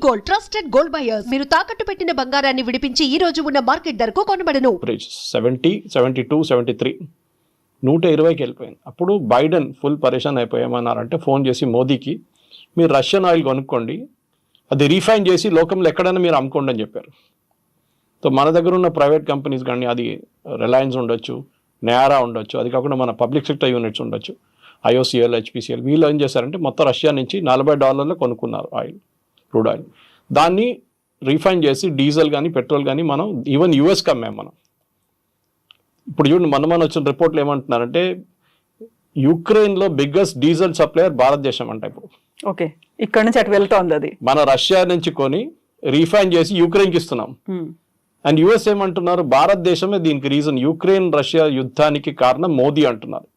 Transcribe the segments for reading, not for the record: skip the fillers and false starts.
Gold trusted gold buyers. మీరు తాకట్టు పెట్టిన బంగారాన్ని విడిపించి ఈ రోజు ఉన్న మార్కెట్ ధరకు కొనబడను. 70, 72, 73 120కి వెళ్ళిపోయింది. అప్పుడు బైడెన్ ఫుల్ పరేషాన్ అయిపోయామన్నారంటే ఫోన్ చేసి మోదీకి, మీరు రష్యన్ ఆయిల్ కొనుక్కోండి, అది రీఫైన్ చేసి లోకంలో ఎక్కడైనా మీరు అమ్ముకోండి అని చెప్పారు. సో మన దగ్గర ఉన్న ప్రైవేట్ కంపెనీస్ కానీ, అది రిలయన్స్ ఉండొచ్చు, నయారా ఉండొచ్చు, అది కాకుండా మన పబ్లిక్ సెక్టర్ యూనిట్స్ ఉండొచ్చు, IOCL, HPCL, వీళ్ళు ఏం చేశారంటే మొత్తం రష్యా నుంచి $40 కొనుక్కున్నారు ఆయిల్, క్రూడ్ ఆయిల్. దాన్ని రీఫైన్ చేసి డీజిల్ కానీ పెట్రోల్ కానీ మనం ఈవెన్ యూఎస్కి అమ్మాం మనం. ఇప్పుడు చూడండి, మన వచ్చిన రిపోర్ట్లు ఏమంటున్నారంటే యుక్రెయిన్లో బిగ్గెస్ట్ డీజిల్ సప్లయర్ భారతదేశం అంట ఇప్పుడు. ఓకే, ఇక్కడ నుంచి అటు వెళ్తోంది అది. మన రష్యా నుంచి కొని రీఫైన్ చేసి యుక్రెయిన్కి ఇస్తున్నాం. అండ్ యుఎస్ ఏమంటున్నారు, భారతదేశమే దీనికి రీజన్, యుక్రెయిన్ రష్యా యుద్ధానికి కారణం మోదీ అంటున్నారు.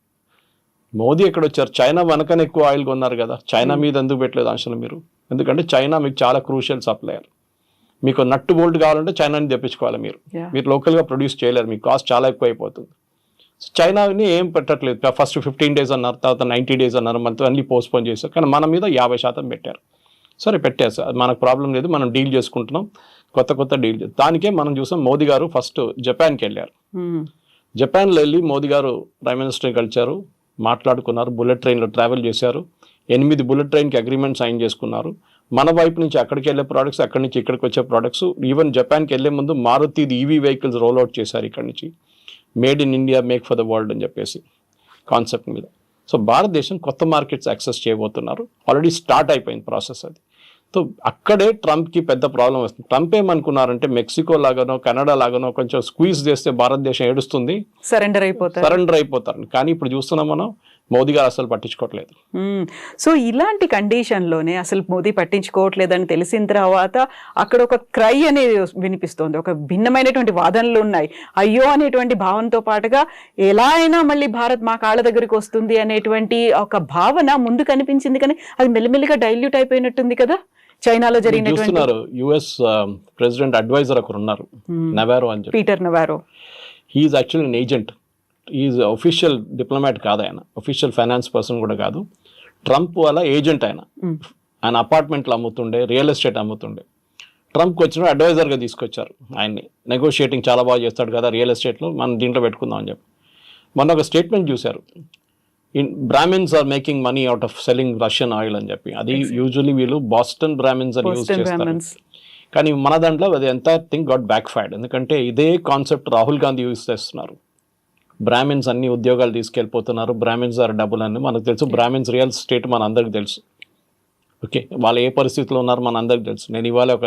మోదీ ఎక్కడ వచ్చారు? చైనా వెనకనే ఎక్కువ ఆయిల్ కొన్నారు కదా, చైనా మీద ఎందుకు పెట్టలేదు ఆంక్షలు మీరు? ఎందుకంటే చైనా మీకు చాలా క్రూషియల్ సప్లయర్. మీకు నట్టు బోల్ట్ కావాలంటే చైనాని తెప్పించుకోవాలి, మీరు లోకల్గా ప్రొడ్యూస్ చేయలేరు, మీకు కాస్ట్ చాలా ఎక్కువ అయిపోతుంది. చైనాని ఏం పెట్టట్లేదు. ఫస్ట్ 15 days అన్నారు, తర్వాత 90 days అన్నారు, మనతో అన్ని పోస్ట్పోన్ చేశారు. కానీ మన మీద 50% పెట్టారు. సరే పెట్టారు, మనకు ప్రాబ్లం లేదు, మనం డీల్ చేసుకుంటున్నాం, కొత్త డీల్. దానికే మనం చూసాం మోదీ గారు ఫస్ట్ జపాన్కి వెళ్ళారు. జపాన్లో వెళ్ళి మోదీ గారు ప్రైమ్ మినిస్టర్ని కలిశారు, మాట్లాడుకున్నారు, బుల్లెట్ ట్రైన్లో ట్రావెల్ చేశారు, 8 బుల్లెట్ ట్రైన్కి అగ్రిమెంట్ సైన్ చేసుకున్నారు. మన వైపు నుంచి అక్కడికి వెళ్ళే ప్రోడక్ట్స్, అక్కడి నుంచి ఇక్కడికి వచ్చే ప్రోడక్ట్స్, ఈవెన్ జపాన్కి వెళ్ళే ముందు Maruti EV vehicles roll out చేశారు ఇక్కడి నుంచి. Made in India, make for the world అని చెప్పేసి కాన్సెప్ట్ మీద. సో భారతదేశం కొత్త మార్కెట్స్ యాక్సెస్ చేయబోతున్నారు, ఆల్రెడీ స్టార్ట్ అయిపోయింది ప్రాసెస్ అది. సో అక్కడే ట్రంప్కి పెద్ద ప్రాబ్లం వస్తుంది. ట్రంప్ ఏమనుకున్నారంటే మెక్సికో లాగానో కెనడా లాగానో కొంచెం స్క్వీజ్ చేస్తే భారతదేశం ఏడుస్తుంది, సరెండర్ అయిపోతారు. కానీ ఇప్పుడు చూస్తున్నాం మనం, మోదీ గారు అసలు పట్టించుకోవట్లేదు. సో ఇలాంటి కండిషన్లోనే అసలు మోదీ పట్టించుకోవట్లేదని తెలిసిన తర్వాత అక్కడ ఒక క్రై అనేది వినిపిస్తోంది, ఒక భిన్నమైనటువంటి వాదనలు ఉన్నాయి. అయ్యో అనేటువంటి భావనతో పాటుగా ఎలా అయినా మళ్ళీ భారత్ మా కాళ్ళ దగ్గరికి వస్తుంది అనేటువంటి ఒక భావన ముందు కనిపించింది. కానీ అది మెల్లిమెల్లిగా డైల్యూట్ అయిపోయినట్టుంది కదా. చైనాలో జరిగినటువంటి US ప్రెసిడెంట్ అడ్వైజర్ ఒకరు ఉన్నారు, నవారో అని చెప్పి, Peter Navarro. He's actually an agent, is official diplomat కాదు ఆయన, అఫీషియల్ ఫైనాన్స్ పర్సన్ కూడా కాదు. ట్రంప్ వాళ్ళ ఏజెంట్ ఆయన అపార్ట్మెంట్లు అమ్ముతుండే, రియల్ ఎస్టేట్ అమ్ముతుండే. ట్రంప్కి వచ్చిన అడ్వైజర్గా తీసుకొచ్చారు ఆయన్ని. నెగోషియేటింగ్ చాలా బాగా చేస్తాడు కదా రియల్ ఎస్టేట్లో, మనం దీంట్లో పెట్టుకుందాం అని చెప్పి. మొన్న ఒక స్టేట్మెంట్ చూశారు, Brahmins are making money out of selling Russian oil అని చెప్పి. అది యూజువలీ వీళ్ళు బాస్టన్ బ్రాహ్మిన్స్ అని యూజ్ చేస్తారు. కానీ మన దాంట్లో అది entire thing got back fired. ఎందుకంటే ఇదే కాన్సెప్ట్ రాహుల్ గాంధీ యూజ్ చేస్తున్నారు. బ్రాహ్మిన్స్ అన్ని ఉద్యోగాలు తీసుకెళ్ళిపోతున్నారు, బ్రాహ్మిన్స్ ఆర్ డబ్బులు అని మనకు తెలుసు. బ్రాహ్మిన్స్ రియల్ ఎస్టేట్ మన అందరికి తెలుసు. ఓకే, వాళ్ళు ఏ పరిస్థితిలో ఉన్నారు మన అందరికి తెలుసు. నేను ఇవాళ ఒక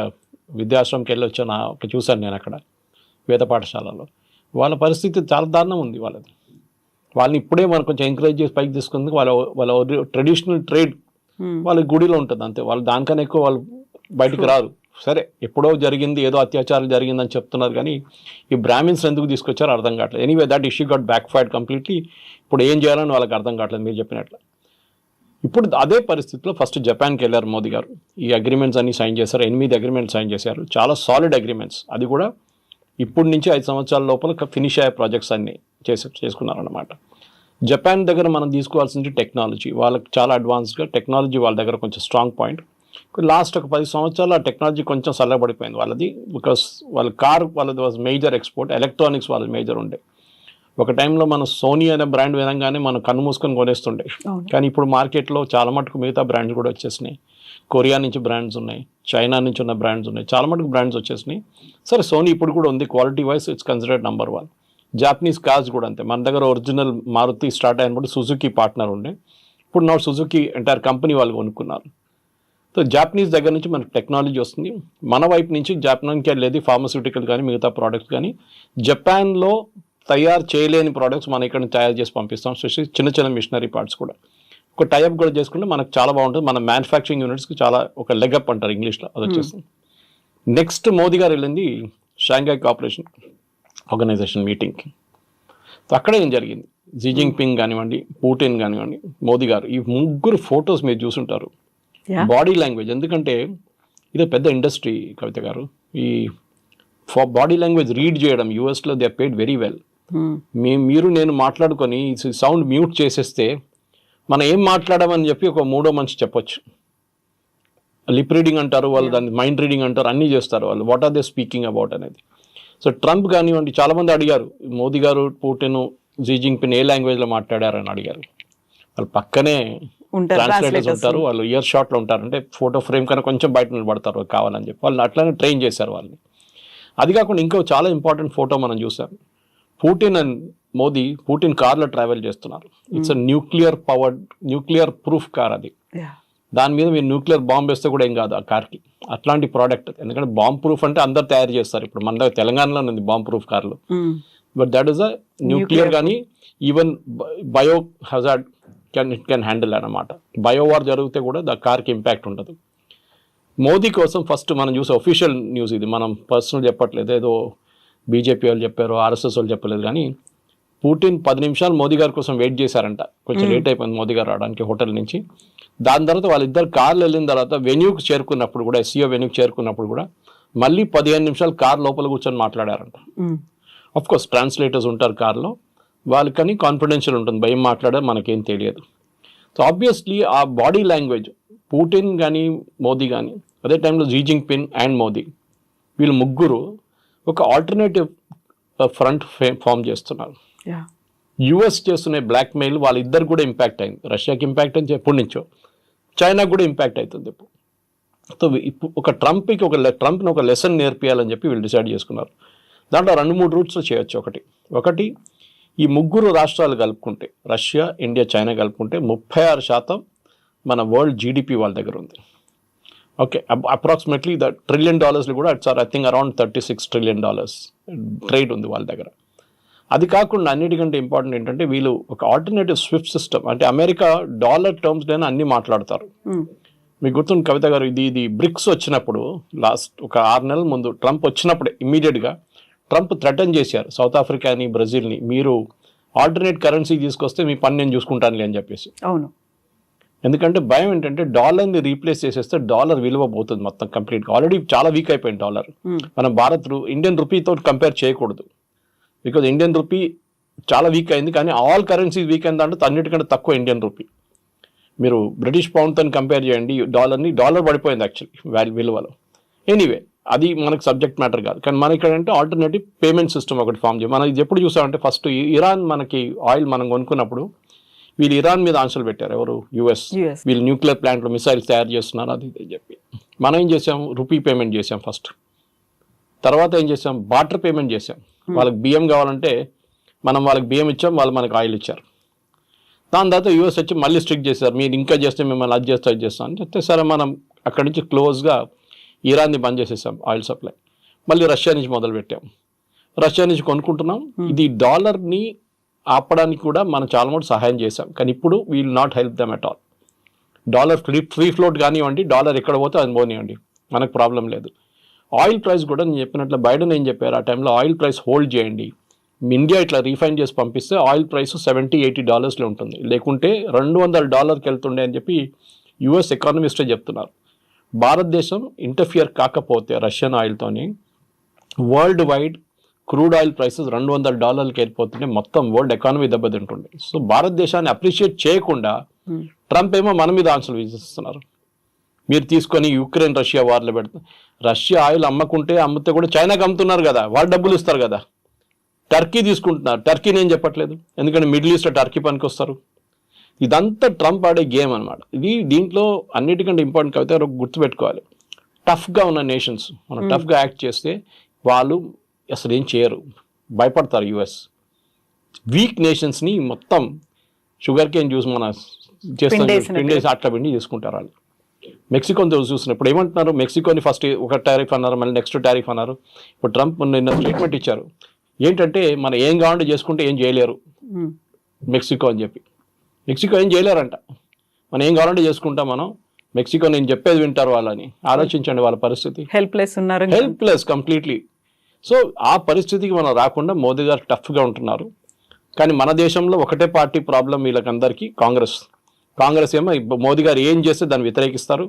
విద్యాశ్రమంకి వెళ్ళి వచ్చాను, చూశాను నేను అక్కడ వేద పాఠశాలలో. వాళ్ళ పరిస్థితి చాలా దారుణం ఉంది వాళ్ళది. వాళ్ళని ఇప్పుడే మనం కొంచెం ఎంకరేజ్ చేసి పైకి తీసుకుంది. వాళ్ళ ట్రెడిషనల్ ట్రేడ్ వాళ్ళ గుడిలో ఉంటుంది అంతే, వాళ్ళు దానికన్నా ఎక్కువ వాళ్ళు బయటకు రారు. సరే, ఎప్పుడో జరిగింది, ఏదో అత్యాచారం జరిగిందని చెప్తున్నారు, కానీ ఈ బ్రాహ్మిన్స్ ఎందుకు తీసుకొచ్చారో అర్థం కావట్లేదు. Anyway that issue got back fired completely. ఇప్పుడు ఏం చేయాలని వాళ్ళకి అర్థం కావట్లేదు మీరు చెప్పినట్లు. ఇప్పుడు అదే పరిస్థితిలో ఫస్ట్ జపాన్కి వెళ్ళారు మోదీ గారు. ఈ అగ్రిమెంట్స్ అన్ని సైన్ చేశారు, 8 అగ్రిమెంట్స్ సైన్ చేశారు, చాలా సాలిడ్ అగ్రిమెంట్స్. అది కూడా ఇప్పటి నుంచి 5 సంవత్సరాల లోపల ఫినిష్ అయ్యే ప్రాజెక్ట్స్ అన్ని చేసుకున్నారన్నమాట. జపాన్ దగ్గర మనం తీసుకోవాల్సింది టెక్నాలజీ. వాళ్ళకి చాలా అడ్వాన్స్గా టెక్నాలజీ వాళ్ళ దగ్గర కొంచెం స్ట్రాంగ్ పాయింట్. లాస్ట్ ఒక 10 సంవత్సరాలు ఆ టెక్నాలజీ కొంచెం చల్లబడిపోయింది వాళ్ళది. బికాస్ వాళ్ళ వాళ్ళది వాజ్ మేజర్ ఎక్స్పోర్ట్, ఎలక్ట్రానిక్స్ వాళ్ళది మేజర్ ఉండే. ఒక టైంలో మన సోనీ అనే బ్రాండ్ వినంగానే మనం కన్ను మూసుకొని కొనేస్తుండే. కానీ ఇప్పుడు మార్కెట్లో చాలా మటుకు మిగతా బ్రాండ్స్ కూడా వచ్చేసినాయి. కొరియా నుంచి బ్రాండ్స్ ఉన్నాయి, చైనా నుంచి ఉన్న బ్రాండ్స్ ఉన్నాయి, చాలా మటుకు బ్రాండ్స్ వచ్చేసినాయి. సరే, సోనీ ఇప్పుడు కూడా ఉంది, quality wise it's considered number 1. Japanese cars కూడా అంతే. మన దగ్గర ఒరిజినల్ మారుతి స్టార్ట్ అయినప్పుడు సుజుకి పార్ట్నర్ ఉండే, ఇప్పుడు నా సుజుకి ఎంటైర్ కంపెనీ వాళ్ళు కొనుక్కున్నారు. సో జాపనీస్ దగ్గర నుంచి మనకు టెక్నాలజీ వస్తుంది. మన వైపు నుంచి జపాన్కి వెళ్ళేది ఫార్మస్యూటికల్ కానీ మిగతా ప్రోడక్ట్స్ కానీ. జపాన్లో తయారు చేయలేని ప్రోడక్ట్స్ మనం ఇక్కడ తయారు చేసి పంపిస్తాం, స్పెషల్లీ చిన్న మిషనరీ పార్ట్స్ కూడా. ఒక టైప్ కూడా చేసుకుంటే మనకు చాలా బాగుంటుంది. మన మ్యానుఫ్యాక్చరింగ్ యూనిట్స్కి చాలా ఒక లెగప్ అంటారు ఇంగ్లీష్లో, అది వచ్చేస్తుంది. నెక్స్ట్ మోదీ గారు వెళ్ళింది షాంఘై కోఆపరేషన్ ఆర్గనైజేషన్ మీటింగ్కి. సో అక్కడ ఏం జరిగింది, జీ జిన్పింగ్ కానివ్వండి, పుటిన్ కానివ్వండి, మోదీ గారు, ఈ ముగ్గురు ఫొటోస్ మీరు చూసుంటారు. బాడీ లాంగ్వేజ్, ఎందుకంటే ఇదే పెద్ద ఇండస్ట్రీ కవిత గారు. ఈ బాడీ లాంగ్వేజ్ రీడ్ చేయడం యూఎస్లో దే పేడ్ వెరీ వెల్. మీరు నేను మాట్లాడుకొని సౌండ్ మ్యూట్ చేసేస్తే మనం ఏం మాట్లాడామని చెప్పి ఒక మూడో మనిషి చెప్పొచ్చు. లిప్ రీడింగ్ అంటారు వాళ్ళు, దాన్ని మైండ్ రీడింగ్ అంటారు, అన్నీ చేస్తారు వాళ్ళు. What are they speaking about అనేది. సో ట్రంప్ కానివ్వండి, చాలామంది అడిగారు మోదీ గారు పుటిన్ జీ జింగ్పిన్ ఏ లాంగ్వేజ్లో మాట్లాడారని అడిగారు. వాళ్ళు పక్కనే ట్రాన్స్లేటర్స్ ఉంటారు, వాళ్ళు ఇయర్ షాట్లో ఉంటారు, అంటే ఫోటో ఫ్రేమ్ కన్నా కొంచెం బయట నిలబడతారు కావాలని చెప్పి వాళ్ళని అట్లానే ట్రైన్ చేశారు వాళ్ళని. అది కాకుండా ఇంకో చాలా ఇంపార్టెంట్ ఫోటో మనం చూసాం. పుటిన్ అండ్ మోదీ, పుటిన్ కార్లో ట్రావెల్ చేస్తున్నారు. ఇట్స్ న్యూక్లియర్ ప్రూఫ్ కార్ అది. దాని మీద మీరు న్యూక్లియర్ బాంబ్ వేస్తే కూడా ఏం కాదు ఆ కార్కి. అట్లాంటి ప్రోడక్ట్. ఎందుకంటే బాంబ్ ప్రూఫ్ అంటే అందరు తయారు చేస్తారు. ఇప్పుడు మన దగ్గర తెలంగాణలో ఉంది బాంబ్ ప్రూఫ్ కార్లు. But that is a nuclear కానీ even bio hazard can handle అన్నమాట. బయోవార్ జరిగితే కూడా ద కార్కి ఇంపాక్ట్ ఉండదు. మోదీ కోసం ఫస్ట్ మనం చూసే ఒఫీషియల్ న్యూస్ ఇది, మనం పర్సనల్ చెప్పట్లేదు, ఏదో బీజేపీ వాళ్ళు చెప్పారు, ఆర్ఎస్ఎస్ వాళ్ళు చెప్పలేదు. కానీ పుటిన్ 10 నిమిషాలు మోదీ గారి కోసం వెయిట్ చేశారంట. కొంచెం లేట్ అయిపోయింది మోదీ గారు రావడానికి హోటల్ నుంచి. దాని తర్వాత వాళ్ళిద్దరు కార్లు వెళ్ళిన తర్వాత వెన్యూకి చేరుకున్నప్పుడు కూడా, ఎస్సీఓ వెన్యూకి చేరుకున్నప్పుడు కూడా మళ్ళీ 15 నిమిషాలు కార్ లోపల కూర్చొని మాట్లాడారంట. ఆఫ్ కోర్స్ ట్రాన్స్లేటర్స్ ఉంటారు కార్లో, వాళ్ళకని కాన్ఫిడెన్షియల్ ఉంటుంది, భయం మాట్లాడే మనకేం తెలియదు. సో ఆబ్వియస్లీ ఆ బాడీ లాంగ్వేజ్ పుటిన్ కానీ మోదీ కానీ, అదే టైంలో జీ జింగ్పిన్ అండ్ మోదీ, వీళ్ళు ముగ్గురు ఒక ఆల్టర్నేటివ్ ఫ్రంట్ ఫామ్ చేస్తున్నారు. యుఎస్ చేస్తున్న బ్లాక్ మెయిల్ వాళ్ళిద్దరు కూడా ఇంపాక్ట్ అయింది. రష్యాకి ఇంపాక్ట్ అయింది ఎప్పటి నుంచో, చైనాకు కూడా ఇంపాక్ట్ అవుతుంది ఇప్పుడు. సో ఒక ట్రంప్ని ఒక లెసన్ నేర్పియాలని చెప్పి వీళ్ళు డిసైడ్ చేసుకున్నారు. దాంట్లో 2-3 రూట్స్లో చేయొచ్చు. ఒకటి ఈ ముగ్గురు రాష్ట్రాలు కలుపుకుంటే, రష్యా, ఇండియా, చైనా కలుపుకుంటే 36% మన వరల్డ్ జీడిపి వాళ్ళ దగ్గర ఉంది. ఓకే, అప్రాక్సిమేట్లీ ద $1 trillion కూడా it's I think around $36 trillion trade ఉంది వాళ్ళ దగ్గర. అది కాకుండా అన్నిటికంటే ఇంపార్టెంట్ ఏంటంటే వీళ్ళు ఒక ఆల్టర్నేటివ్ స్విఫ్ట్ సిస్టమ్, అంటే అమెరికా డాలర్ టర్మ్స్లోనే అన్ని మాట్లాడతారు. మీకు గుర్తుంది కవిత గారు, ఇది బ్రిక్స్ వచ్చినప్పుడు లాస్ట్ ఒక 6 నెలల ముందు ట్రంప్ వచ్చినప్పుడే ఇమ్మీడియట్గా ట్రంప్ థ్రెటన్ చేశారు సౌత్ ఆఫ్రికాని, బ్రెజిల్ని, మీరు ఆల్టర్నేట్ కరెన్సీ తీసుకొస్తే మీ పని నేను చూసుకుంటానులే అని చెప్పేసి. అవును, ఎందుకంటే భయం ఏంటంటే డాలర్ని రీప్లేస్ చేసేస్తే డాలర్ విలువ పోతుంది మొత్తం కంప్లీట్గా. ఆల్రెడీ చాలా వీక్ అయిపోయింది డాలర్. మనం ఇండియన్ రూపీతో కంపేర్ చేయకూడదు, బికాజ్ ఇండియన్ రూపీ చాలా వీక్ అయింది. కానీ ఆల్ కరెన్సీస్ వీక్ అయింది అంటే అన్నిటికంటే తక్కువ ఇండియన్ రూపీ. మీరు బ్రిటిష్ పౌండ్తో కంపేర్ చేయండి డాలర్ పడిపోయింది యాక్చువల్లీ విలువలో. ఎనీవే, అది మనకు సబ్జెక్ట్ మ్యాటర్ కాదు. కానీ మన ఇక్కడ అంటే ఆల్టర్నేటివ్ పేమెంట్ సిస్టమ్ ఒకటి ఫామ్ చేయాలి. మనం ఇది ఎప్పుడు చూసామంటే, ఫస్ట్ ఇరాన్ మనకి ఆయిల్ మనం కొనుక్కున్నప్పుడు వీళ్ళు ఇరాన్ మీద ఆంక్షలు పెట్టారు. ఎవరు? యుఎస్. వీళ్ళు న్యూక్లియర్ ప్లాంట్లో మిసైల్స్ తయారు చేస్తున్నారు అది ఇది చెప్పి. మనం ఏం చేసాం? రూపీ పేమెంట్ చేసాం ఫస్ట్. తర్వాత ఏం చేసాం? బార్టర్ పేమెంట్ చేసాం. వాళ్ళకి బియ్యం కావాలంటే మనం వాళ్ళకి బియ్యం ఇచ్చాం, వాళ్ళు మనకు ఆయిల్ ఇచ్చారు. దాని తర్వాత యూఎస్ వచ్చి మళ్ళీ స్ట్రిక్ట్ చేశారు, మీరు ఇంకా చేస్తే మిమ్మల్ని అది చేస్తాం అని చెప్తే, సరే మనం అక్కడి నుంచి క్లోజ్గా ఇరాన్ని బంద్ చేసేసాం ఆయిల్ సప్లై. మళ్ళీ రష్యా నుంచి మొదలు పెట్టాం, రష్యా నుంచి కొనుక్కుంటున్నాం. ఇది డాలర్ని ఆపడానికి కూడా మనం చాలా మటుకు సహాయం చేసాం. కానీ ఇప్పుడు we will not help them at all. Dollar free float కానివ్వండి, డాలర్ ఎక్కడ పోతే అది పోనివ్వండి, మనకు ప్రాబ్లం లేదు. ఆయిల్ ప్రైస్ కూడా నేను చెప్పినట్లు బైడెన్ ఏం చెప్పారు ఆ టైంలో, ఆయిల్ ప్రైస్ హోల్డ్ చేయండి, ఇండియా ఇట్లా రీఫైన్ చేసి పంపిస్తే ఆయిల్ ప్రైస్ $70-80 ఉంటుంది, లేకుంటే $200 వెళ్తుండే అని చెప్పి యుఎస్ ఎకానమిస్టే చెప్తున్నారు. భారతదేశం ఇంటర్ఫియర్ కాకపోతే రష్యన్ ఆయిల్తోని world wide crude oil prices $200 వెళ్ళిపోతుంటే మొత్తం వరల్డ్ ఎకానమీ దెబ్బతింటుండే. సో భారతదేశాన్ని అప్రిషియేట్ చేయకుండా ట్రంప్ ఏమో మన మీద ఆంక్షలు విధిస్తున్నారు. మీరు తీసుకొని యుక్రెయిన్ రష్యా వార్లో పెడతారు. రష్యా ఆయిల్ అమ్మితే కూడా చైనాకి అమ్ముతున్నారు కదా, వాళ్ళు డబ్బులు ఇస్తారు కదా. టర్కీ తీసుకుంటున్నారు, టర్కీ నేను చెప్పట్లేదు, ఎందుకంటే మిడిల్ ఈస్ట్లో టర్కీ పనికి వస్తారు. ఇదంతా ట్రంప్ ఆడే గేమ్ అనమాట. దీంట్లో అన్నిటికంటే ఇంపార్టెంట్ కవిత గుర్తుపెట్టుకోవాలి, టఫ్గా ఉన్న నేషన్స్ మనం టఫ్గా యాక్ట్ చేస్తే వాళ్ళు అసలు ఏం చేయరు, భయపడతారు. యుఎస్ వీక్ నేషన్స్ని మొత్తం షుగర్ కేన్ జ్యూస్ మన చేస్తాం అట్లా పిండి చేసుకుంటారు వాళ్ళు. మెక్సికోని చూసినప్పుడు ఏమంటున్నారు, మెక్సికోని ఫస్ట్ ఒక టారిఫ్ అన్నారు, మళ్ళీ నెక్స్ట్ టారిఫ్ అన్నారు. ఇప్పుడు ట్రంప్ నిన్న స్టేట్మెంట్ ఇచ్చారు, ఏంటంటే మనం ఏం కావాలంటే చేసుకుంటే ఏం చేయలేరు మెక్సికో అని చెప్పి. మెక్సికో ఏం చేయలేరంట, మనం ఏం కావాలంటే చేసుకుంటాం మనం, మెక్సికో నేను చెప్పేది వింటారు వాళ్ళని. ఆలోచించండి వాళ్ళ పరిస్థితి, హెల్ప్లెస్ కంప్లీట్లీ. సో ఆ పరిస్థితికి మనం రాకుండా మోదీ గారు టఫ్గా ఉంటున్నారు. కానీ మన దేశంలో ఒకటే పార్టీ ప్రాబ్లం వీళ్ళకందరికీ, కాంగ్రెస్ ఏమో మోదీ గారు ఏం చేస్తే దాన్ని వ్యతిరేకిస్తారు.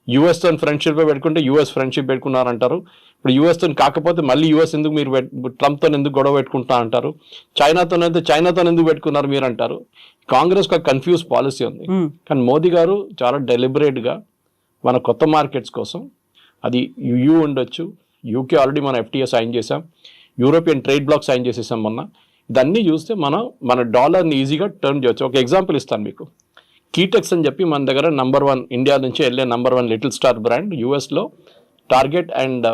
యూఎస్తో ఫ్రెండ్షిప్ పెట్టుకుంటే యూఎస్ ఫ్రెండ్షిప్ పెట్టుకున్నారంటారు. ఇప్పుడు యూఎస్తో కాకపోతే మళ్ళీ యూఎస్ ఎందుకు మీరు ట్రంప్తో ఎందుకు గొడవ పెట్టుకుంటా అంటారు. చైనాతో ఎందుకు పెట్టుకున్నారు మీరు అంటారు. కాంగ్రెస్ ఒక కన్ఫ్యూజ్ పాలసీ ఉంది. కానీ మోదీ గారు చాలా డెలిబరేట్గా మన కొత్త మార్కెట్స్ కోసం, అది యుయూ ఉండొచ్చు, యూకే ఆల్రెడీ మనం FTA సైన్ చేసాం, యూరోపియన్ ట్రేడ్ బ్లాక్ సైన్ చేసేసాం మొన్న. ఇదన్నీ చూస్తే మన డాలర్ని ఈజీగా టర్న్ చేయొచ్చు. ఒక ఎగ్జాంపుల్ ఇస్తాను మీకు. కీటెక్స్ అని చెప్పి మన దగ్గర #1 ఇండియా నుంచి వెళ్ళే #1 లిటిల్ స్టార్ బ్రాండ్ యూఎస్లో టార్గెట్ అండ్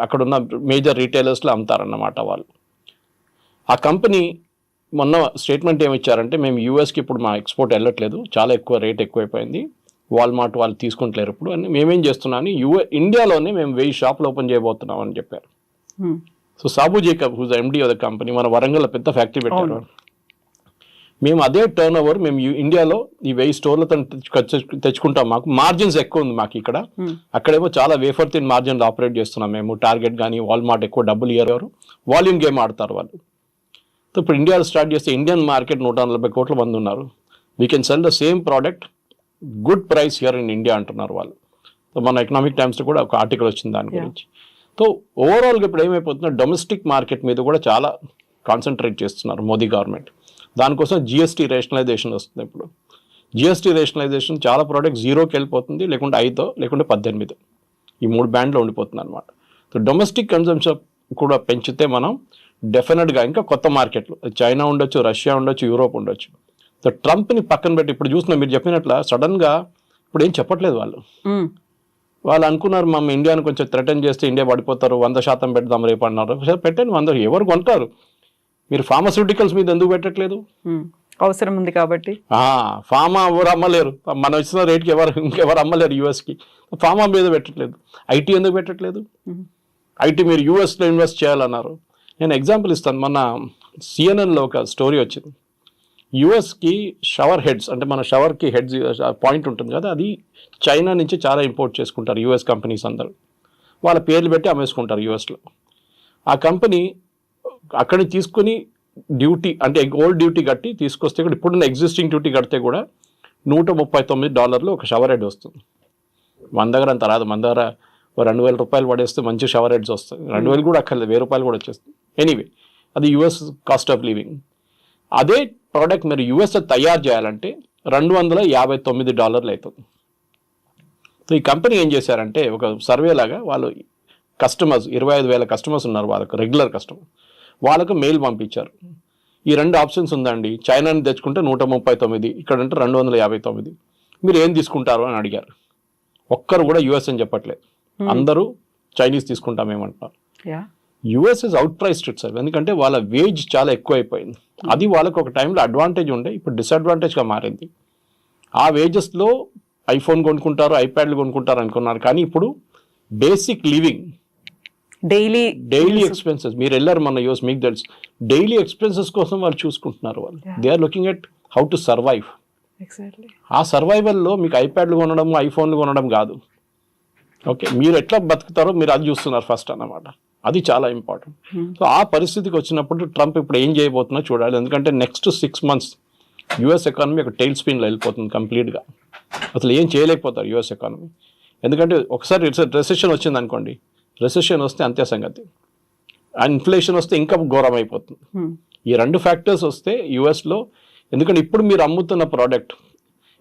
అక్కడున్న మేజర్ రీటైలర్స్లో అమ్ముతారన్నమాట వాళ్ళు. ఆ కంపెనీ మొన్న స్టేట్మెంట్ ఏమి ఇచ్చారంటే, మేము యూఎస్కి ఇప్పుడు మా ఎక్స్పోర్ట్ వెళ్ళట్లేదు, చాలా ఎక్కువ రేట్ ఎక్కువైపోయింది, వాల్మార్ట్ వాళ్ళు తీసుకుంటలేరు ఇప్పుడు అని, మేమేం చేస్తున్నామని ఇండియాలోనే మేము 1000 షాపులు ఓపెన్ చేయబోతున్నాం అని చెప్పారు. So Sabu Jacob whose MD of the company, మన వరంగల్ పెద్ద ఫ్యాక్టరీ పెట్టారు. మేము అదే టర్న్ ఓవర్ మేము ఇండియాలో ఈ 1000 స్టోర్లతో తెచ్చుకుంటాం. మాకు మార్జిన్స్ ఎక్కువ ఉంది మాకు ఇక్కడ, అక్కడేమో చాలా వేఫర్ థిన్ మార్జిన్లు ఆపరేట్ చేస్తున్నాం మేము. టార్గెట్ కానీ వాల్మార్ట్ ఎక్కువ డబ్బులు ఇయ్యారు, వాల్యూమ్ గేమ్ ఆడతారు వాళ్ళు. సో ఇప్పుడు ఇండియాలో స్టార్ట్ చేస్తే ఇండియన్ మార్కెట్ 140 కోట్ల మంది ఉన్నారు. We can sell the same product good price here in India అంటున్నారు వాళ్ళు. సో మన ఎకనామిక్ టైమ్స్లో కూడా ఒక ఆర్టికల్ వచ్చింది దాని గురించి. సో ఓవరాల్గా ఇప్పుడు ఏమైపోతుందో డొమెస్టిక్ మార్కెట్ మీద కూడా చాలా కాన్సన్ట్రేట్ చేస్తున్నారు మోదీ గవర్నమెంట్. దానికోసం GST రేషనలైజేషన్ వస్తుంది. ఇప్పుడు GST రేషనలైజేషన్ చాలా ప్రోడక్ట్ 0కి వెళ్ళిపోతుంది, లేకుంటే 5 లేకుంటే 18, ఈ 3 బ్యాండ్లో ఉండిపోతుంది అనమాట. సో డొమెస్టిక్ కన్జంప్షన్ కూడా పెంచితే మనం డెఫినెట్గా ఇంకా కొత్త మార్కెట్లు, చైనా ఉండొచ్చు, రష్యా ఉండొచ్చు, యూరోప్ ఉండొచ్చు. సో ట్రంప్ని పక్కన పెట్టి ఇప్పుడు చూసిన మీరు చెప్పినట్ల సడన్గా ఇప్పుడు ఏం చెప్పట్లేదు వాళ్ళు అనుకున్నారు మనం ఇండియాను కొంచెం థ్రెటన్ చేస్తే ఇండియా పడిపోతారు, 100% పెడదాం రేపు అన్నారు. పెట్టండి, 100 ఎవరు కొంటారు? మీరు ఫార్మాస్యూటికల్స్ మీద ఎందుకు పెట్టట్లేదు? అవసరం ఉంది కాబట్టి. ఫార్మా ఎవరు అమ్మలేరు, మనం ఇచ్చిన రేట్కి ఇంకెవరు అమ్మలేరు యూఎస్కి. ఫార్మా మీద పెట్టట్లేదు. ఐటీ ఎందుకు పెట్టట్లేదు? ఐటీ మీరు యూఎస్లో ఇన్వెస్ట్ చేయాలన్నారు. నేను ఎగ్జాంపుల్ ఇస్తాను. మన CNNలో ఒక స్టోరీ వచ్చింది. యూఎస్కి షవర్ హెడ్స్, అంటే మన షవర్కి హెడ్స్ పాయింట్ ఉంటుంది కదా, అది చైనా నుంచి చాలా ఇంపోర్ట్ చేసుకుంటారు యూఎస్ కంపెనీస్ అందరూ. వాళ్ళ పేర్లు పెట్టి అమ్మేసుకుంటారు యూఎస్లో. ఆ కంపెనీ అక్కడిని తీసుకుని డ్యూటీ, అంటే ఓల్డ్ డ్యూటీ కట్టి తీసుకొస్తే కూడా, ఇప్పుడున్న ఎగ్జిస్టింగ్ డ్యూటీ కడితే కూడా $139 ఒక షవర్ హెడ్ వస్తుంది. మన దగ్గర అంత రాదు. మన దగ్గర $2,000 పడేస్తే మంచి షవర్ హెడ్స్ వస్తాయి. 2,000 కూడా అక్కర్లేదు, $1,000 కూడా వచ్చేస్తుంది. ఎనీవే, అది యూఎస్ కాస్ట్ ఆఫ్ లివింగ్. అదే ప్రోడక్ట్ మీరు యూఎస్లో తయారు చేయాలంటే $259 అవుతుంది. సో ఈ కంపెనీ ఏం చేశారంటే, ఒక సర్వే లాగా వాళ్ళు కస్టమర్స్ 25,000 కస్టమర్స్ ఉన్నారు వాళ్ళకు, రెగ్యులర్ కస్టమర్, వాళ్ళకు మెయిల్ పంపించారు. ఈ 2 ఆప్షన్స్ ఉందండి, చైనాని తెచ్చుకుంటే 139, ఇక్కడంటే 259, మీరు ఏం తీసుకుంటారు అని అడిగారు. ఒక్కరు కూడా యూఎస్ అని చెప్పట్లేదు, అందరూ చైనీస్ తీసుకుంటామేమంటారు. US is out priced itself, ఎందుకంటే వాళ్ళ వేజ్ చాలా ఎక్కువ అయిపోయింది. అది వాళ్ళకు ఒక టైంలో అడ్వాంటేజ్ ఉండే, ఇప్పుడు డిసడ్వాంటేజ్గా మారింది. ఆ వేజెస్లో ఐఫోన్ కొనుక్కుంటారు, ఐప్యాడ్లు కొనుక్కుంటారు అనుకున్నారు, కానీ ఇప్పుడు బేసిక్ లివింగ్, డైలీ ఎక్స్పెన్సెస్, మీరు వెళ్ళారు మన యూఎస్, మీకు తెలుసు, డైలీ ఎక్స్పెన్సెస్ కోసం వాళ్ళు చూసుకుంటున్నారు. వాళ్ళు they are looking at how to survive. ఆ సర్వైవల్లో మీకు ఐప్యాడ్లు కొనడం, ఐఫోన్లు కొనడం కాదు. ఓకే, మీరు ఎట్లా బతుకుతారో మీరు అది చూస్తున్నారు ఫస్ట్ అన్నమాట. అది చాలా ఇంపార్టెంట్. సో ఆ పరిస్థితికి వచ్చినప్పుడు ట్రంప్ ఇప్పుడు ఏం చేయబోతున్నా చూడాలి. ఎందుకంటే నెక్స్ట్ 6 months యూఎస్ ఎకానమీ ఒక టైల్ స్పిన్లో వెళ్ళిపోతుంది కంప్లీట్గా. అసలు ఏం చేయలేకపోతారు యూఎస్ ఎకానమీ. ఎందుకంటే ఒకసారి రెసెషన్ వచ్చింది అనుకోండి, రెసెషన్ వస్తే అంతే సంగతి. ఇన్ఫ్లేషన్ వస్తే ఇంకా ఘోరం అయిపోతుంది. ఈ 2 ఫ్యాక్టర్స్ వస్తే యూఎస్లో, ఎందుకంటే ఇప్పుడు మీరు అమ్ముతున్న ప్రోడక్ట్,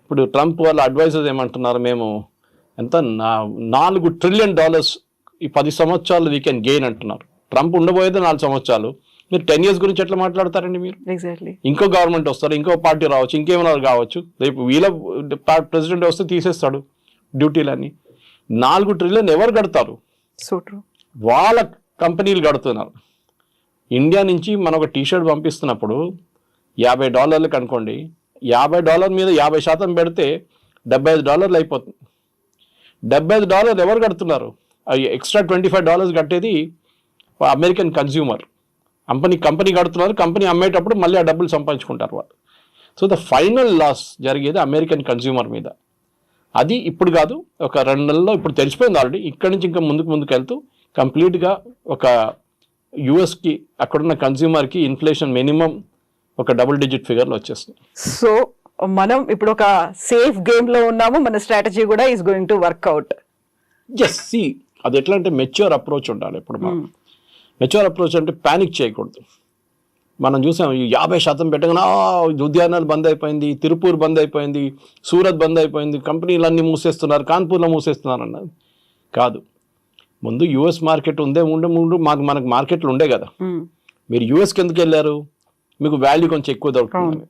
ఇప్పుడు ట్రంప్ వాళ్ళ అడ్వైజర్స్ ఏమంటున్నారు, మేము ఎంత $4 trillion ఈ 10 సంవత్సరాలు వీ కెన్ గెయిన్ అంటున్నారు. ట్రంప్ ఉండబోయేది 4 సంవత్సరాలు, మీరు 10 years గురించి ఎట్లా మాట్లాడతారండి మీరు? ఇంకో గవర్నమెంట్ వస్తారు, ఇంకో పార్టీ రావచ్చు, ఇంకేమైనా కావచ్చు, రేపు వీళ్ళ ప్రెసిడెంట్ వస్తే తీసేస్తాడు డ్యూటీలన్నీ. 4 trillion ఎవరు కడతారు? వాళ్ళ కంపెనీలు కడుతున్నారు. ఇండియా నుంచి మనం ఒక టీషర్ట్ పంపిస్తున్నప్పుడు $50 అనుకోండి, $50 మీద 50% పెడితే $75 అయిపోతుంది. $75 ఎవరు కడుతున్నారు? ఎక్స్ట్రా $25 కట్టేది అమెరికన్ కన్జ్యూమర్. కంపెనీ కడుతున్నారు, కంపెనీ అమ్మేటప్పుడు మళ్ళీ ఆ డబ్బులు సంపాదించుకుంటారు వాళ్ళు. సో ద ఫైనల్ లాస్ జరిగేది అమెరికన్ కన్జ్యూమర్ మీద. అది ఇప్పుడు కాదు, ఒక 2 నెలల్లో ఇప్పుడు తెలిసిపోయింది ఆల్రెడీ. ఇక్కడి నుంచి ఇంకా ముందుకు వెళ్తూ కంప్లీట్గా ఒక యూఎస్కి అక్కడున్న కన్జ్యూమర్కి ఇన్ఫ్లేషన్ మినిమం ఒక double-digit ఫిగర్లో వచ్చేస్తుంది. సో మనం ఇప్పుడు ఒక సేఫ్ గేమ్లో ఉన్నాము, మన స్ట్రాటజీ కూడా ఈస్ గోయింగ్ టు వర్క్అవుట్. అది ఎట్లా అంటే మెచ్యూర్ అప్రోచ్ ఉండాలి. ఇప్పుడు మనం మెచ్యూర్ అప్రోచ్ అంటే ప్యానిక్ చేయకూడదు. మనం చూసాం 50% పెట్టగానే ఉద్యానాలు బంద్ అయిపోయింది, తిరుపూర్ బంద్ అయిపోయింది, సూరత్ బంద్ అయిపోయింది, కంపెనీలన్నీ మూసేస్తున్నారు, కాన్పూర్లో మూసేస్తున్నారు అన్నది కాదు. ముందు యుఎస్ మార్కెట్ ముందు మనకు మార్కెట్లు ఉండే కదా. మీరు యుఎస్కి ఎందుకు వెళ్ళారు? మీకు వాల్యూ కొంచెం ఎక్కువ దొరుకుతుంది.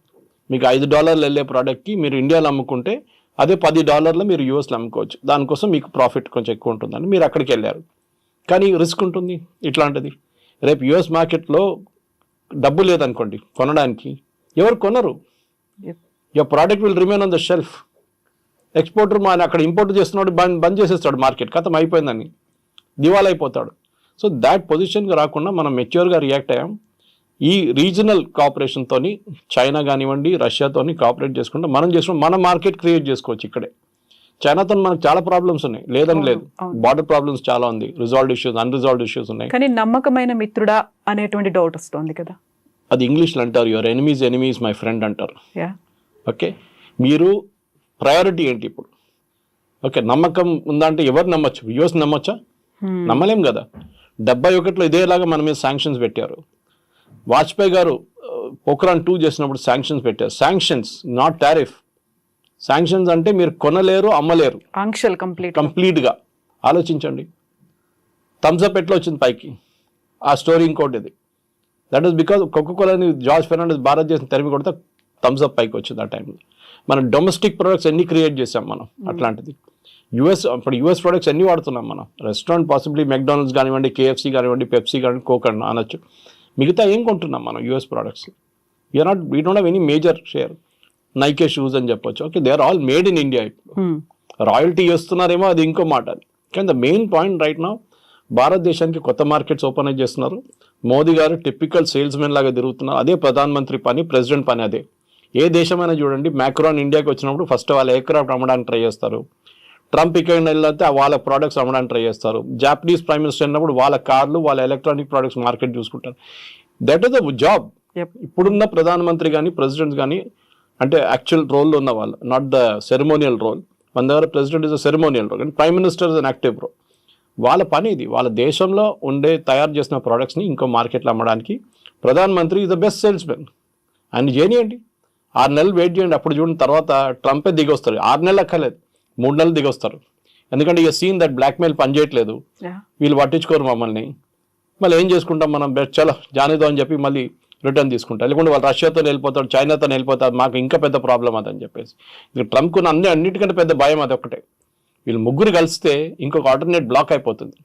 మీకు $5 వెళ్ళే ప్రోడక్ట్కి మీరు ఇండియాలో అమ్ముకుంటే అదే $10 మీరు యూఎస్లో అమ్ముకోవచ్చు. దానికోసం మీకు ప్రాఫిట్ కొంచెం ఎక్కువ ఉంటుందని మీరు అక్కడికి వెళ్ళారు. కానీ రిస్క్ ఉంటుంది ఇట్లాంటిది. రేపు యుఎస్ మార్కెట్లో డబ్బు లేదనుకోండి కొనడానికి, ఎవరు కొనరు. Your product will remain on the shelf. Exporter అక్కడ ఇంపోర్ట్ చేస్తున్నాడు, బంద్ చేసేస్తాడు మార్కెట్, ఖతం అయిపోయిందని దివాలా అయిపోతాడు. సో దాట్ పొజిషన్కి రాకుండా మనం మెచ్యూర్గా రియాక్ట్ అయ్యాం. ఈ రీజనల్ కోఆపరేషన్తో చైనా కానివ్వండి, రష్యాతోని కోఆపరేట్ చేసుకుంటే మన మార్కెట్ క్రియేట్ చేసుకోవచ్చు ఇక్కడే. చైనాతో మనకు చాలా ప్రాబ్లమ్స్ ఉన్నాయి, లేదని లేదు. బార్డర్ ప్రాబ్లమ్స్ చాలా ఉంది, రిజాల్వ్డ్ ఇష్యూస్, అన్రిజాల్వ్డ్ ఇష్యూస్ ఉన్నాయి. కానీ నమ్మకమైన మిత్రుడా అనేటువంటి డౌట్ వస్తుంది కదా. అది ఇంగ్లీష్లో అంటారు, యువర్ ఎనిమీస్ మై ఫ్రెండ్ అంటారు. ఓకే, మీరు ప్రయారిటీ ఏంటి ఇప్పుడు? ఓకే, నమ్మకం ఉందంటే ఎవరు నమ్మచ్చు? యుఎస్ నమ్మచ్చా? నమ్మలేం కదా. 71లో ఇదేలాగా మన మీద శాంక్షన్స్ పెట్టారు. వాజ్పేయి గారు పోఖ్రాన్ 2 చేసినప్పుడు శాంక్షన్స్ పెట్టారు. Sanctions, not tariff. శాంక్షన్స్ అంటే మీరు కొనలేరు, అమ్మలేరు, ఆంక్షలు కంప్లీట్గా. ఆలోచించండి, థమ్స్ అప్ ఎట్లా వచ్చింది పైకి? ఆ స్టోరీ ఇంకోటి ఇది. దట్ ఈస్ బికాస్ కోకోకోలాని జార్జ్ ఫెర్నాండెస్ భారత్ చేసిన తెరిమి కొడితే థమ్స్ అప్ పైకి వచ్చింది ఆ టైంలో. మనం డొమెస్టిక్ ప్రొడక్ట్స్ ఎన్ని క్రియేట్ చేసాం మనం అట్లాంటిది. ఇప్పుడు యుఎస్ ప్రొడక్ట్స్ ఎన్ని వాడుతున్నాం మనం? రెస్టారెంట్ పాసిబ్లీ మెక్డానల్డ్స్ కానివ్వండి, KFC కానివ్వండి, పెప్సీ కానివ్వండి, కోక్ అనొచ్చు. మిగతా ఏం కొంటున్నాం మనం US products? We don't have any major share. Nike shoes అని చెప్పొచ్చు. Okay, they are all made in India. ఇప్పుడు రాయల్టీ చేస్తున్నారేమో, అది ఇంకో మాట. కానీ the main point right now, భారతదేశానికి కొత్త మార్కెట్స్ ఓపెన్ చేస్తున్నారు. మోదీ గారు టిపికల్ సేల్స్ మెన్ లాగా తిరుగుతున్నారు. అదే ప్రధానమంత్రి పని, ప్రెసిడెంట్ పని అదే. ఏ దేశమైనా చూడండి, మ్యాక్రాన్ ఇండియాకి వచ్చినప్పుడు ఫస్ట్ వాళ్ళ ఎయిర్క్రాఫ్ట్ అమ్మడానికి ట్రై చేస్తారు. ట్రంప్ ఇక్కడ వెళ్ళితే వాళ్ళ ప్రోడక్ట్స్ అమ్మడానికి ట్రై చేస్తారు. జాపనీస్ ప్రైమ్ మినిస్టర్ అన్నప్పుడు వాళ్ళ కార్లు, వాళ్ళ ఎలక్ట్రానిక్ ప్రోడక్ట్స్ మార్కెట్ చూసుకుంటారు. That is the job. ఇప్పుడున్న ప్రధానమంత్రి కానీ, ప్రెసిడెంట్స్ కానీ, అంటే యాక్చువల్ రోల్లో ఉన్న వాళ్ళు, నాట్ ద సెరమోనియల్ రోల్. మన దగ్గర president is a ceremonial role, కానీ prime minister is an active role. వాళ్ళ పని ఇది. వాళ్ళ దేశంలో తయారు చేసిన ప్రోడక్ట్స్ని ఇంకో మార్కెట్లో అమ్మడానికి ప్రధానమంత్రి is the best sales men. ఆయన చేయనియండి, 6 నెలలు వెయిట్ చేయండి, అప్పుడు చూడండి. తర్వాత ట్రంపే దిగొస్తారు. 6 నెలలు అక్కర్లేదు, 3 నెలలు దిగొస్తారు. ఎందుకంటే ఇక సీన్ దట్ బ్లాక్మెయిల్ పనిచేయట్లేదు, వీళ్ళు పట్టించుకోరు మమ్మల్ని. మళ్ళీ ఏం చేసుకుంటాం మనం? బెస్ట్ చలో జానేదో అని చెప్పి మళ్ళీ రిటర్న్ తీసుకుంటారు. లేకుంటే వాళ్ళు రష్యాతో వెళ్ళిపోతాడు, చైనాతో వెళ్ళిపోతారు, మాకు ఇంకా పెద్ద ప్రాబ్లం అదని చెప్పేసి. ఇక ట్రంప్కు అన్నిటికంటే పెద్ద భయం అది ఒకటే. వీళ్ళు ముగ్గురు కలిస్తే ఇంకొక ఆల్టర్నేట్ బ్లాక్ అయిపోతుంది.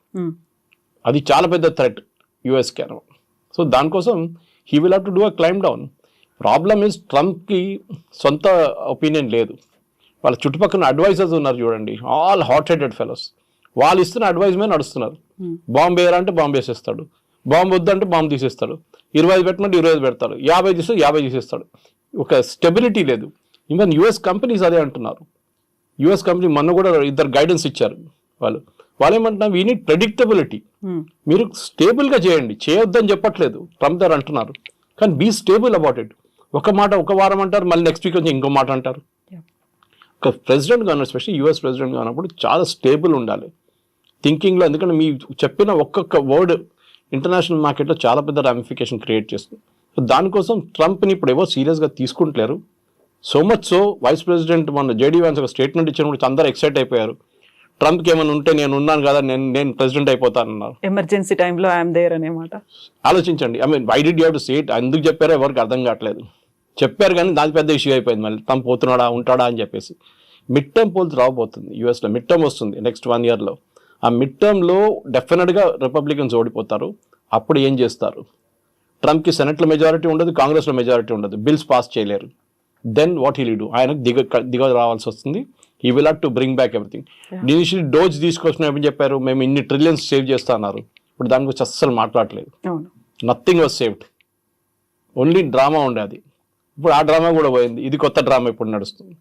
అది చాలా పెద్ద థ్రెట్ యుఎస్కి అనమాట. సో దానికోసం he will have to do a climb down. Problem is ట్రంప్కి సొంత ఒపీనియన్ లేదు. వాళ్ళ చుట్టుపక్కల అడ్వైజర్స్ ఉన్నారు చూడండి, ఆల్ హాట్ హెడెడ్ ఫెలోస్. వాళ్ళు ఇస్తున్న అడ్వైజ్ మీద నడుస్తున్నారు. బాంబు వేయరా అంటే బాంబు వేసేస్తాడు, బాంబు వద్దంటే బాంబు తీసేస్తాడు, 25 పెట్టమంటే 25 పెడతాడు, 50 తీస్తే 50 తీసేస్తాడు. ఒక స్టెబిలిటీ లేదు. ఈవెన్ యుఎస్ కంపెనీస్ అదే అంటున్నారు. యుఎస్ కంపెనీ మొన్న కూడా 2 గైడెన్స్ ఇచ్చారు. వాళ్ళు ఏమంటున్నారు, వీ నీడ్ ప్రెడిక్టబిలిటీ. మీరు స్టేబుల్గా చేయండి, చేయొద్దని చెప్పట్లేదు, ట్రంప్ గారు అంటున్నారు. కానీ బీ స్టేబుల్ అబౌట్ ఇట్. ఒక వారం అంటారు, మళ్ళీ నెక్స్ట్ వీక్ వచ్చి ఇంకో మాట అంటారు. ఒక ప్రెసిడెంట్ కానీ, ఎస్పెషల్లీ యుఎస్ ప్రెసిడెంట్ కానప్పుడు చాలా స్టేబుల్ ఉండాలి థింకింగ్లో. ఎందుకంటే మీ చెప్పిన ఒక్కొక్క వర్డ్ ఇంటర్నేషనల్ మార్కెట్లో చాలా పెద్ద రామిఫికేషన్ క్రియేట్ చేస్తుంది. సో దానికోసం ట్రంప్ని ఇప్పుడు ఎవరు సీరియస్గా తీసుకుంటలేరు. So much so vice president మొన్న JD Vance ఒక స్టేట్మెంట్ ఇచ్చినప్పుడు అందరూ ఎక్సైట్ అయిపోయారు. ట్రంప్కి ఏమైనా ఉంటే నేను ఉన్నాను కదా, నేను ప్రెసిడెంట్ అయిపోతానన్నారు. ఎమర్జెన్సీ టైంలో ఐఎమ్ దేర్ అనేమాట. ఆలోచించండి. Why did you have to say it? ఎందుకు చెప్పారో ఎవరికి అర్థం కావట్లేదు. చెప్పారు కానీ దాని పెద్ద ఇష్యూ అయిపోయింది. మళ్ళీ ట్రంప్ పోతున్నాడా ఉంటాడా అని చెప్పేసి. మిడ్ టర్మ్ పోల్స్ రాబోతుంది యూఎస్లో. మిడ్ టర్మ్ వస్తుంది నెక్స్ట్ 1 yearలో. ఆ మిడ్ టర్మ్లో డెఫినెట్గా రిపబ్లికన్స్ ఓడిపోతారు. అప్పుడు ఏం చేస్తారు? ట్రంప్కి సెనెట్లో మెజారిటీ ఉండదు, కాంగ్రెస్లో మెజారిటీ ఉండదు, బిల్స్ పాస్ చేయలేరు. Then what he'll do? ఆయనకు దిగ రావాల్సి వస్తుంది. He will have to bring back everything. Initially dose తీసుకొచ్చిన ఏమని చెప్పారు, మేము ఇన్ని ట్రిలియన్స్ సేవ్ చేస్తా అన్నారు. ఇప్పుడు దాని గురించి అస్సలు మాట్లాడలేదు. Nothing was saved, only drama ఉండేది. ఇప్పుడు ఆ డ్రామా కూడా పోయింది. ఇది కొత్త డ్రామా ఇప్పుడు నడుస్తుంది.